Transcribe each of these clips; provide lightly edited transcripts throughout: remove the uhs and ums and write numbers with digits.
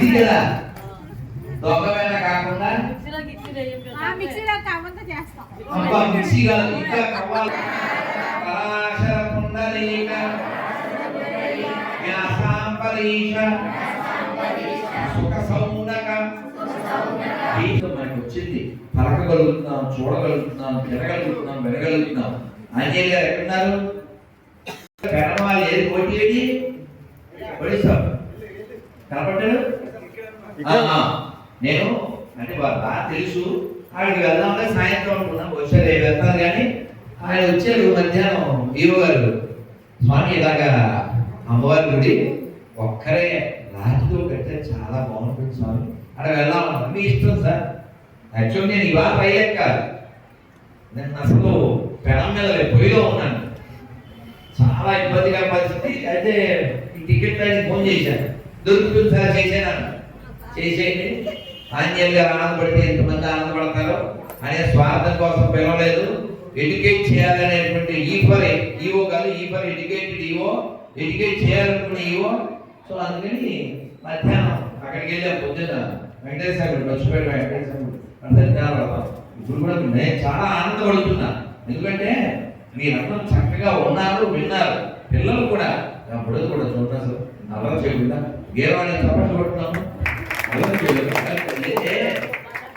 ఇది కదా దొంగమైన కాకుండా మిక్సీ కాదు ఇంకా కావాలి పరాశర పుండరీక వ్యాసాంబరీష సుఖ సౌనక మనకు వచ్చింది. పలకగలుగుతున్నాం, చూడగలుగుతున్నాం, తినగలుగుతున్నాం, వినగలుగుతున్నాం. ఆంజనేయ గారు ఎక్కడున్నారు? పెనమాలు ఏది పోటీ ఏది ఒడిస్తాం కనపడ్డాడు. నేను అంటే బాగా తెలుసు ఆడికి వెళ్దాంటే సాయంత్రం అనుకున్నాం. వచ్చారు రేపు వెళ్తాను కానీ ఆయన వచ్చారు మధ్యాహ్నం. ఈవో గారు స్వామి ఇలాగా అమ్మవారి గుడి ఒక్కరే రాజుతో కట్టే చాలా బాగుంటుంది స్వామి అక్కడ వెళ్దామన్నా. మీ ఇష్టం సార్. యాక్చువల్ నేను ఇవాళ అయ్యాక కాదు, నేను అసలు పెనం మీద పొయ్యిలో ఉన్నాను. చాలా ఇబ్బందిగా పరిస్థితి. అయితే ఈ టికెట్ అని ఫోన్ చేశాను. దొరుకుతుంది సార్ చేశాను. చేసేయండి. ఆంజనేయ గారు ఆనందపడితే ఎంతమంది ఆనందపడతారో అనే స్వార్థం కోసం పిలవలేదు. ఎడ్యుకేట్ చేయాలనేటువంటి ఈవో కాదు, ఎడ్యుకేటెడ్ ఈవో, ఎడ్యుకేట్ చేయాలనుకునే ఈవో. సో అందుకని మధ్యాహ్నం అక్కడికి వెళ్ళాం. పొద్దున్న వెంకటేశ్వర మర్చిపోయాడు. వెంకటేశ్వర పడతాం. ఇప్పుడు కూడా నేను చాలా ఆనందపడుతున్నా. ఎందుకంటే మీరందరూ చక్కగా ఉన్నారు, విన్నారు. పిల్లలు కూడా అప్పుడు కూడా చూద్దాం సార్ అలా చేయకుండా గేవాళ్ళని చప్పట్లు కొడుతున్నాము.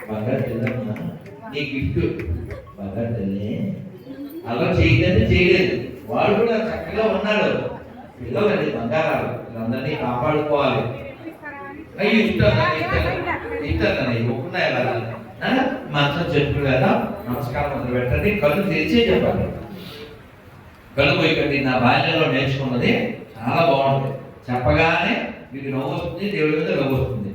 బంగారు తెల్లమ్మా నీ గిఫ్ట్ బంగారు తల్లి అలా చేయదంటే చేయలేదు. వాడు కూడా చక్కగా ఉన్నాడు. పిల్లలండి బంగారాలు, వీళ్ళందరినీ కాపాడుకోవాలి. అయ్యి ఇస్తాను ఒప్పున్నాయి కదా మంచం చెప్పు కదా. నమస్కారం మొదలు పెట్టండి. కళ్ళు తెరిచే చెప్పండి. కళ్ళు పోయికండి. నా బాల్యంలో నేర్చుకున్నది చాలా బాగుంటుంది. చెప్పగానే మీకు నవ్వు వస్తుంది, దేవుడి మీద నవ్వు వస్తుంది.